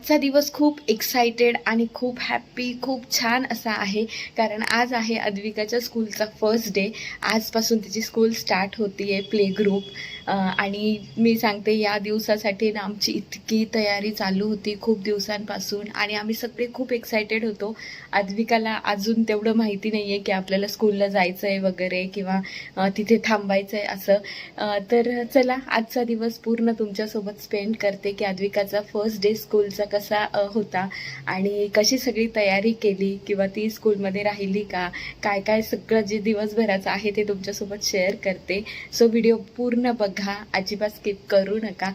आजचा दिवस खूप एक्साइटेड आणि खूप हॅप्पी, खूप छान असा आहे. कारण आज आहे अद्विकाच्या स्कूलचा फर्स्ट डे. आजपासून तिची स्कूल स्टार्ट होती आहे, प्ले ग्रुप. आणि मी सांगते, या दिवसासाठी ना आमची इतकी तयारी चालू होती खूप दिवसांपासून आणि आम्ही सगळे खूप एक्सायटेड होतो. अद्विकाला अजून तेवढं माहिती नाही आहे की आपल्याला स्कूलला जायचं आहे वगैरे किंवा तिथे थांबायचं आहे असं. तर चला, आजचा दिवस पूर्ण तुमच्यासोबत स्पेंड करते की अद्विकाचा फर्स्ट डे स्कूलचा कसा होता आणि कशी सगळी तयारी केली किंवा ती स्कूलमध्ये राहिली का, काय काय सगळं जे दिवसभराचं आहे ते तुमच्यासोबत शेअर करते. सो व्हिडिओ पूर्ण बघा, अजिबात स्किप करू नका.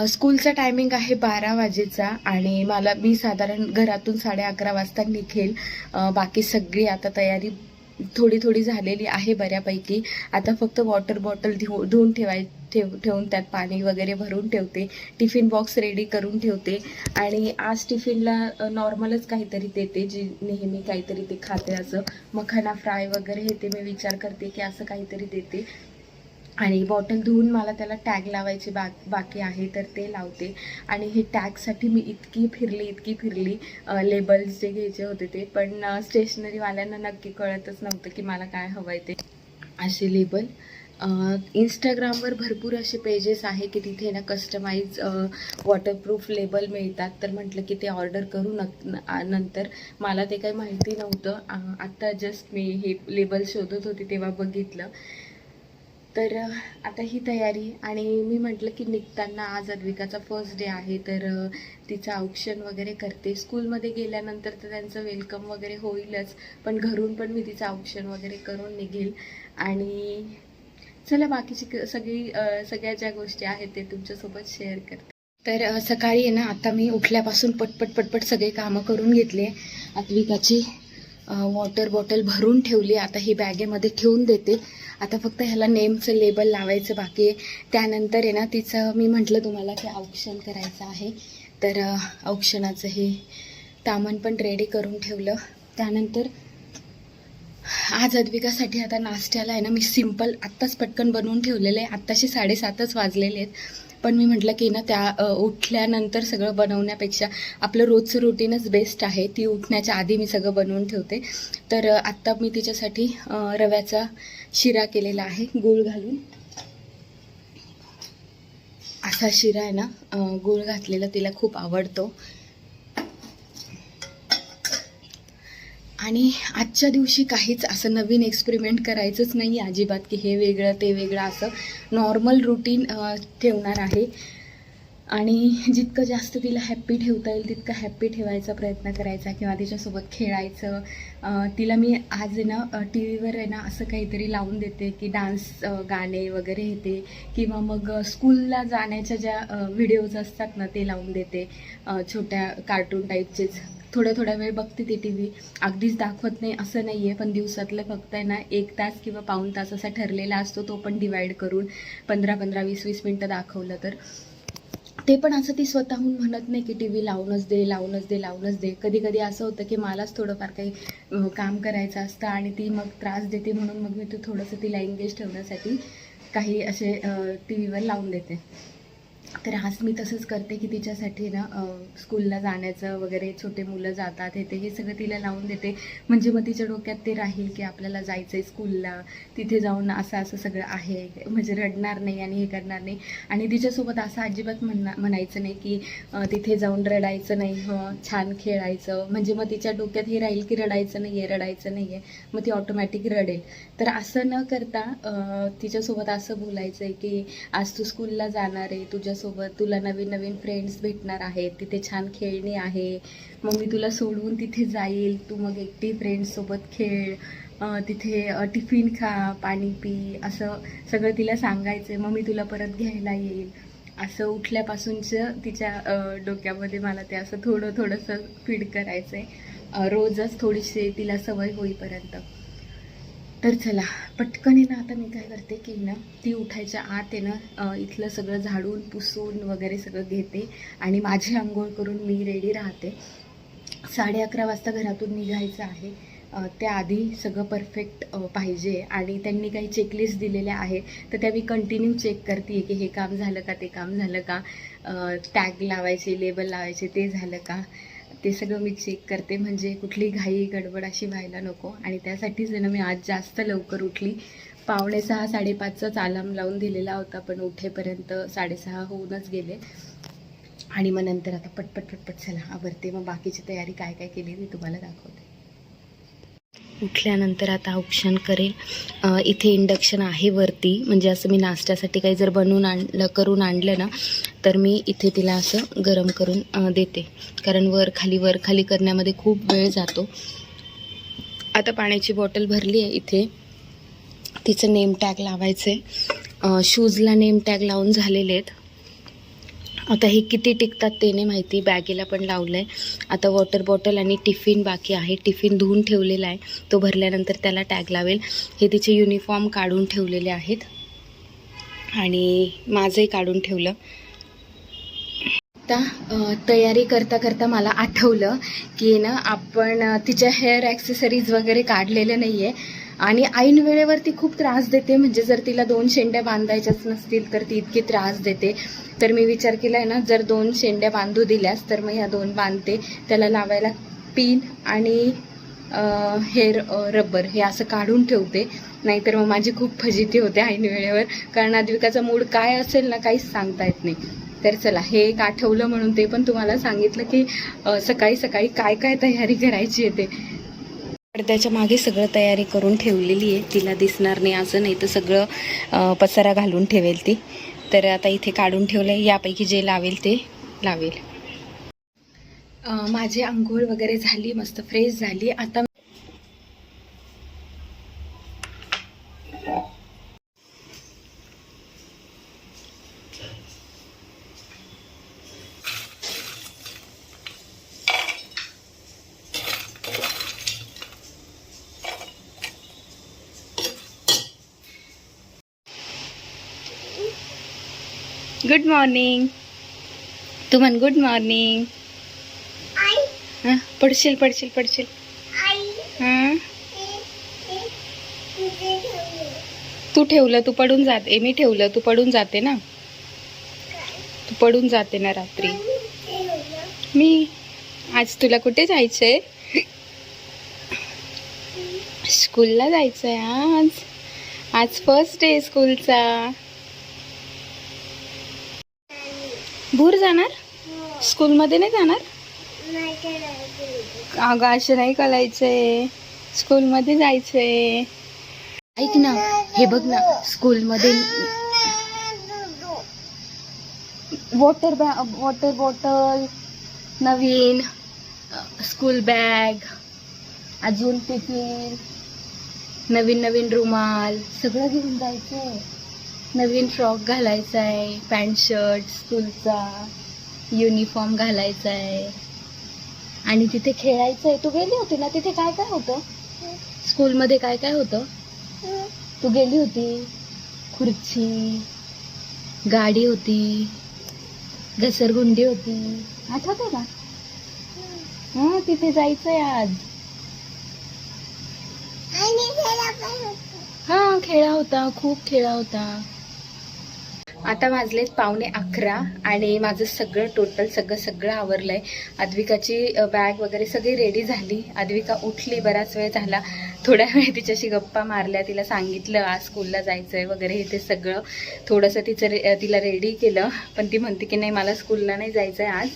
स्कूलचा टायमिंग आहे 12 वाजेचा आणि मी साधारण घरातून 11:30 वाजता निघेल. बाकी सगळी आता तयारी थोडी थोडी झालेली आहे बऱ्यापैकी. आता फक्त वॉटर बॉटल धुवून ठेवून त्यात पाणी वगैरे भरून ठेवते. टिफिन बॉक्स रेडी करून ठेवते आणि आज टिफिनला नॉर्मलच काहीतरी देते, जी नेहमी काहीतरी ते खाते. असं मखाना फ्राय वगैरे हे ते मी विचार करते की असं काहीतरी देते. आणि बॉटल धुवून मला त्याला टॅग लावायचे बाकी आहे, तर ते लावते. आणि हे टॅगसाठी मी इतकी फिरली लेबल्स जे घ्यायचे होते ते, पण स्टेशनरीवाल्यांना नक्की कळतच नव्हतं की मला काय हवं आहे ते. असे लेबल इंस्टाग्रामवर भरपूर असे पेजेस आहे की तिथे ना कस्टमाइज वॉटरप्रूफ लेबल मिळतात. तर म्हटलं की ते ऑर्डर करू नंतर. मला ते काही माहिती नव्हतं. आत्ता जस्ट मी हे लेबल शोधत होते तेव्हा बघितलं. तर आता ही तयारी. आणि मी म्हटलं की निघताना आज अद्विकाचा फर्स्ट डे आहे, तर तिचं औक्षण वगैरे करते. स्कूलमध्ये गेल्यानंतर तर त्यांचं वेलकम वगैरे होईलच, पण घरून पण मी तिचं औक्षण वगैरे करून निघेल. आणि चला, बाकीची सगळ्या ज्या गोष्टी आहेत ते तुमच्यासोबत शेअर करते. तर सकाळी आहे ना, आता मी उठल्यापासून पटपट सगळे कामं करून घेतले. अद्विकाची वॉटर बॉटल भरून ठेवली. आता ही बॅगेमध्ये ठेवून देते. आता फक्त ह्याला नेमचं लेबल लावायचं बाकी आहे. त्यानंतर आहे ना, तिचं मी म्हटलं तुम्हाला की औक्षण करायचं आहे, तर औक्षणाचं हे तामण पण रेडी करून ठेवलं. त्यानंतर आज अद्विकासाठी आता नाश्त्याला आहे ना, मी सिम्पल आत्ताच पटकन बनवून ठेवलेलं आहे. आत्ताशी 7:30 वाजलेले आहेत, पण मी म्हटलं की ना, त्या उठल्यानंतर सगळं बनवण्यापेक्षा आपलं रोजचं रुटीनच बेस्ट आहे. ती उठण्याच्या आधी मी सगळं बनवून ठेवते. तर आत्ता मी तिच्यासाठी रव्याचा शिरा केलेला आहे गूळ घालून. असा शिरा आहे ना, गूळ घातलेला तिला खूप आवडतो. आणि आजच्या दिवशी काहीच असं नवीन एक्सपेरिमेंट करायचंच नाही अजिबात, की हे वेगळं ते वेगळं. असं नॉर्मल रुटीन ठेवणार आहे. आणि जितकं जास्त तिला हॅप्पी ठेवता येईल तितकं हॅप्पी ठेवायचा प्रयत्न करायचा किंवा तिच्यासोबत खेळायचं. तिला मी आज आहे ना, टी व्हीवर आहे ना असं काहीतरी लावून देते की डान्स गाणे वगैरे येते, किंवा मग स्कूलला जाण्याच्या ज्या व्हिडिओज असतात ना ते लावून देते, छोट्या कार्टून टाईपचेच. थोडा वेळ बघते ती टी व्ही. अगदीच दाखवत नाही असं नाही आहे, पण दिवसातलं फक्त आहे ना 1 तास किंवा पाऊण तास असा ठरलेला असतो, तो पण डिवाईड करून 15-15, 20-20 मिनटं दाखवलं तर. ते पण असं ती स्वतःहून म्हणत नाही की टी व्ही लावूनच दे. कधी कधी असं होतं की मलाच थोडंफार काही काम करायचं असतं आणि ती मग त्रास देते, म्हणून मग मी थोडंसं तिला एंगेज ठेवण्यासाठी काही असे टी व्हीवर लावून देते. तर आज मी तसंच करते की तिच्यासाठी ना स्कूलला जाण्याचं वगैरे, छोटे मुलं जातात हे सगळं तिला लावून देते. म्हणजे मग तिच्या डोक्यात ते राहील की आपल्याला जायचं आहे स्कूलला, तिथे जाऊन असं सगळं आहे, म्हणजे रडणार नाही आणि हे करणार नाही. आणि तिच्यासोबत असं अजिबात म्हणायचं नाही की तिथे जाऊन रडायचं नाही, छान खेळायचं. म्हणजे मग तिच्या डोक्यात हे राहील की रडायचं नाही आहे, मग ती ऑटोमॅटिक रडेल. तर असं न करता तिच्यासोबत असं बोलायचं आहे की आज तू स्कूलला जाणार आहे, तुझ्यासोबत तुला नवीन फ्रेंड्स भेटणार आहेत, तिथे छान खेळणी आहे, मग मी तुला सोडवून तिथे जाईल, तू मग एकटी फ्रेंड्ससोबत खेळ, तिथे टिफिन खा, पाणी पी, असं सगळं तिला सांगायचं आहे. मग मी तुला परत घ्यायला येईल. असं उठल्यापासूनचं तिच्या डोक्यामध्ये मला ते असं थोडंसं फीड करायचं आहे, रोजच थोडीशी तिला सवय होईपर्यंत. तर चला, पटकन आहे ना, आता मी काय करते की ना, ती उठायच्या आत आहे ना इथलं सगळं झाडून पुसून वगैरे सगळं घेते आणि माझी आंघोळ करून मी रेडी राहते. 11:30 वाजता घरातून निघायचं आहे. त्याआधी सगळं परफेक्ट पाहिजे आणि त्यांनी काही चेकलिस्ट दिलेल्या आहेत तर त्या मी कंटिन्यू चेक करते की हे काम झालं का, ते काम झालं का, टॅग लावायचे, लेबल लावायचे ते झालं का, ते सगळं मी चेक करते म्हणजे कुठली घाई गडबड अशी व्हायला नको. आणि त्यासाठीच ना मी आज जास्त लवकर उठली. 5:45 5:30चा अलार्म लावून दिलेला होता पण उठेपर्यंत 6:30 होऊनच गेले. आणि मग नंतर आता पटपट चला आवरते. मग बाकीची तयारी काय काय केली मी तुम्हाला दाखवते. उठल्यानंतर आता ऑप्शन करेल. इथे इंडक्शन आहे वरती, म्हणजे असं मी नाश्त्यासाठी काही जर करून आणलं ना तर मी इथे तिला असं गरम करून देते, कारण वर खाली करण्यामध्ये खूप वेळ जातो. आता पाण्याची बॉटल भरली आहे. इथे तिचं नेम टॅग लावायचं आहे. शूजला नेम टॅग लावून झालेले आहेत. आता हे किती टिकतात ते नाही माहिती. बॅगेला पण लावलं आहे. आता वॉटर बॉटल आणि टिफिन बाकी आहे. टिफिन धुवून ठेवलेला आहे, तो भरल्यानंतर त्याला टॅग लावेल. हे तिचे युनिफॉर्म काढून ठेवलेले आहेत आणि माझंही काढून ठेवलं. आता तयारी करता मला आठवलं की ना आपण तिच्या हेअर ॲक्सेसरीज वगैरे काढलेल्या नाही आहे आणि ऐन वेळेवरती खूप त्रास देते. म्हणजे जर तिला 2 शेंड्या बांधायच्याच नसतील तर ती इतकी त्रास देते. तर मी विचार केला आहे ना, जर 2 शेंड्या बांधू दिल्यास तर मग ह्या 2 बांधते. त्याला लावायला पिन आणि हेअर रबर हे असं काढून ठेवते, नाहीतर मग माझी खूप फजिती होते ऐन वेळेवर. कारण अद्विकाचा मूड काय असेल ना काहीच सांगता येत नाही. तर चला हे एक आठवलं म्हणून ते पण तुम्हाला सांगितलं की सकाळी काय काय तयारी करायची आहे ते. पडद्याच्या मागे सगळं तयारी करून ठेवलेली आहे. तिला दिसणार नाही असं, नाही तर सगळं पसारा घालून ठेवेल ती. तर आता इथे काढून ठेवलं आहे. यापैकी जे लावेल ते लावेल. माझी आंघोळ वगैरे झाली, मस्त फ्रेश झाली. आता गुड मॉर्निंग. तू म्हण गुड मॉर्निंग. हां पडशील. हां तू ठेवलं, तू पडून जाते. मी ठेवलं, तू पडून जाते ना. तू पडून जाते ना रात्री. मी आज तुला कुठे जायचंय? स्कूलला जायचंय आज फर्स्ट डे स्कूलचा. भूर जाणार? स्कूलमध्ये नाही जाणार? अगं असं नाही करायचंय, स्कूलमध्ये जायचंय. ऐक ना, हे बघ ना, स्कूलमध्ये वॉटर बॉटल नवीन, स्कूल बॅग, अजून टिफिन, नवीन रुमाल सगळं घेऊन जायचंय. नवीन फ्रॉक घालायचा आहे, पॅन्ट शर्ट स्कूलचा, युनिफॉर्म घालायचा आहे आणि तिथे खेळायचं आहे. तू गेली होती ना तिथे? काय काय होतं स्कूलमध्ये? काय काय होतं? तू गेली होती? खुर्ची, गाडी होती, घसरगुंडी होती, आठवतं का? हां तिथे जायचंय आज. हां खेळा होता, खूप खेळा होता. आता वाजलेत 11:15 आणि माझं सगळं टोटल सगळं आवरलंय. अद्विकाची बॅग वगैरे सगळी रेडी झाली. अद्विका उठली, बराच वेळ झाला. थोड्या वेळ तिच्याशी गप्पा मारल्या, तिला सांगितलं आज स्कूलला जायचंय वगैरे हे ते सगळं. थोडंसं तिला रेडी केलं, पण ती म्हणते की नाही मला स्कूलला नाही जायचंय आज,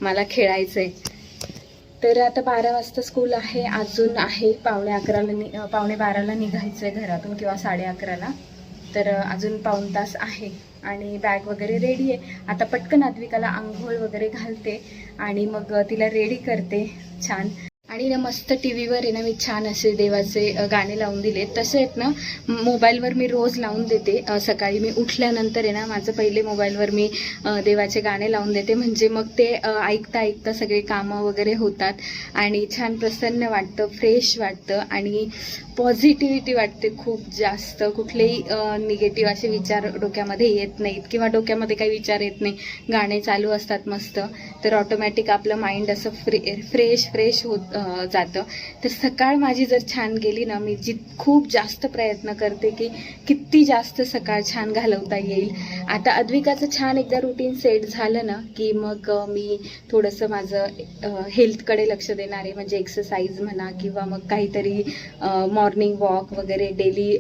मला खेळायचंय. तर आता 12 वाजता स्कूल आहे. अजून आहे 11:45ला निघायचंय घरातून किंवा 11:30ला. तर अजून पाऊण तास आहे आणि बॅग वगैरे रेडी आहे. आता पटकन अद्विकाला आंघोळ वगैरे घालते आणि मग तिला रेडी करते छान. आणि ना मस्त टी व्हीवर आहे ना मी छान असे देवाचे गाणे लावून दिले. तसे आहेत ना मोबाईलवर मी रोज लावून देते. सकाळी मी उठल्यानंतर आहे ना माझं पहिले मोबाईलवर मी देवाचे गाणे लावून देते, म्हणजे मग ते ऐकता सगळे कामं वगैरे होतात आणि छान प्रसन्न वाटतं, फ्रेश वाटतं आणि पॉझिटिव्हिटी वाटते खूप जास्त. कुठलेही निगेटिव्ह असे विचार डोक्यामध्ये येत नाहीत किंवा डोक्यामध्ये काही विचार येत नाही. गाणे चालू असतात मस्त, तर ऑटोमॅटिक आपलं माइंड असं फ्रेश जातं. तर सकाळ माझी जर छान गेली ना, मी खूप जास्त प्रयत्न करते की किती जास्त सकाळ छान घालवता येईल. आता अद्विकाचं छान एकदा रुटीन सेट झालं ना की मग मी थोडंसं माझं हेल्थकडे लक्ष देणार आहे. म्हणजे एक्सरसाइज म्हणा किंवा मग काहीतरी मॉर्निंग वॉक वगैरे, डेली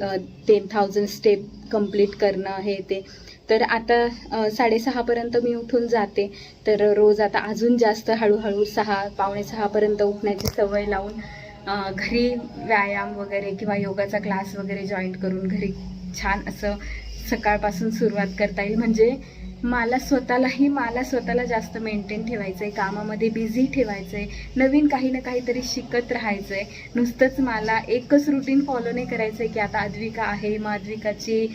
10,000 स्टेप कंप्लीट करणं हे ते. तर आता 6:30पर्यंत मी उठून जाते. तर रोज आता अजून जास्त हळूहळू 6, पावणे 6पर्यंत उठण्याची सवय लावून घरी व्यायाम वगैरे किंवा योगाचा क्लास वगैरे जॉईन करून घरी छान असं सकाळपासून सुरुवात करता येईल. म्हणजे मला स्वतःला जास्त मेंटेन ठेवायचं आहे, कामामध्ये बिझी ठेवायचं आहे, नवीन काही ना काहीतरी शिकत राहायचं आहे. नुसतंच मला एकच रुटीन फॉलो नाही करायचं आहे की आता अद्विका आहे, मग अद्विकाची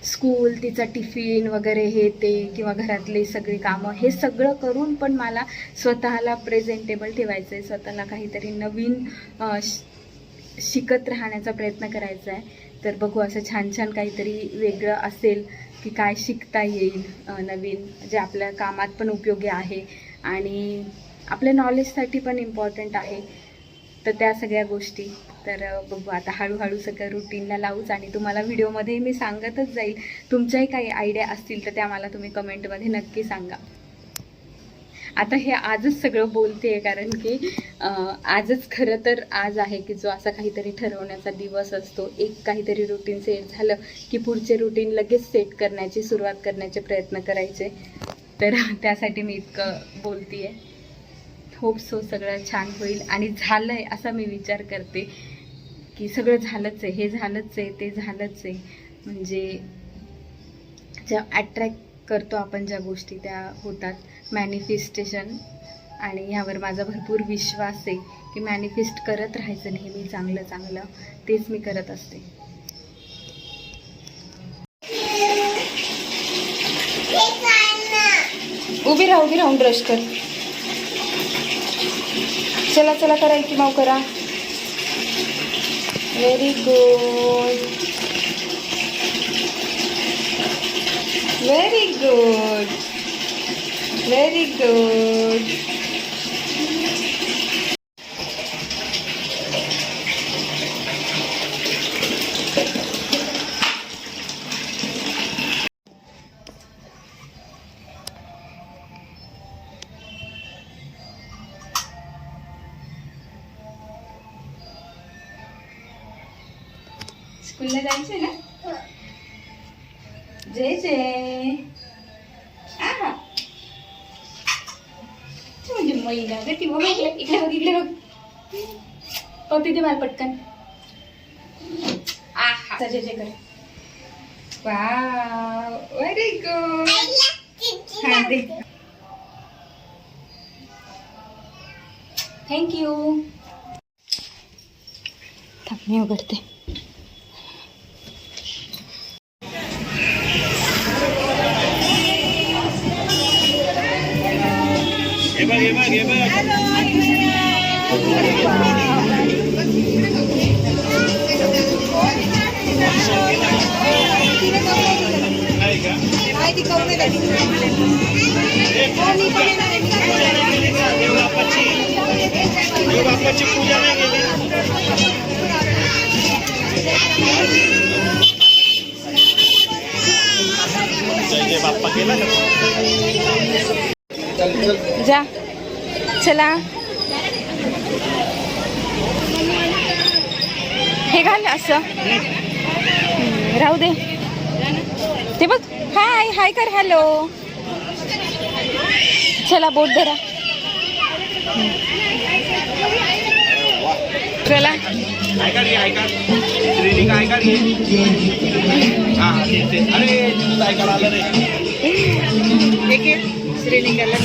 स्कूल, तिचा टिफिन वगैरे हे ते, किंवा घरातले सगळी कामं, हे सगळं करून पण मला स्वतःला प्रेझेंटेबल ठेवायचं आहे. स्वतःला काहीतरी नवीन शिकत राहण्याचा प्रयत्न करायचा आहे. तर बघू असं छान छान काहीतरी वेगळं असेल की काय शिकता येईल नवीन, जे आपल्या कामात पण उपयोगी आहे आणि आपल्या नॉलेजसाठी पण इम्पॉर्टंट आहे. तर त्या सगळ्या गोष्टी तर बघू आता हळूहळू सगळं रुटीनला लावूच आणि तुम्हाला व्हिडिओमध्ये मी सांगतच जाईल. तुमच्याही काही आयडिया असतील तर त्या मला तुम्ही कमेंटमध्ये नक्की सांगा. आता हे आजच सगळं बोलते कारण की आजच खरं तर आज आहे की जो असा काहीतरी ठरवण्याचा दिवस असतो. एक काहीतरी रुटीन सेट झालं की पुढचे रुटीन लगेच सेट करण्याची सुरुवात करण्याचे प्रयत्न करायचे. तर त्यासाठी मी इतकं बोलते आहे. होप सो सगळं छान होईल आणि झालं आहे असा मी विचार करते की सगळं झालंच आहे, हे झालंच आहे, ते झालंच आहे. म्हणजे ज्या अट्रॅक्ट करतो आपण ज्या गोष्टी त्या होतात. मॅनिफेस्टेशन, आणि ह्यावर माझा भरपूर विश्वास आहे की मॅनिफेस्ट करत राहायचं नेहमी चांगलं चांगलं. तेच मी करत असते. उभी राहून ब्रश कर. चला चला करा, की माव करा. Very good, very good, very good. स्कूलला जायचंय ना? जय जय. म्हणजे महिला ग ती बघ, इकडे बघ, इकडे बघ. पप्पी दे मला पटकन. आहा, जय जय कर. Wow, very good. हा दे. थँक्यू. थांब मी उघडते. देवबापाची पूजा नाही केली. जय बाप्पा केला जा. चला हे घाल असं. राहू दे. ते बघ, हाय हाय कर. हॅलो. चला बोट धरा. चला ऐका श्रीनिका ऐका रे. अरे ऐकायला आलं रे. ठीक आहे. श्रीनिकाला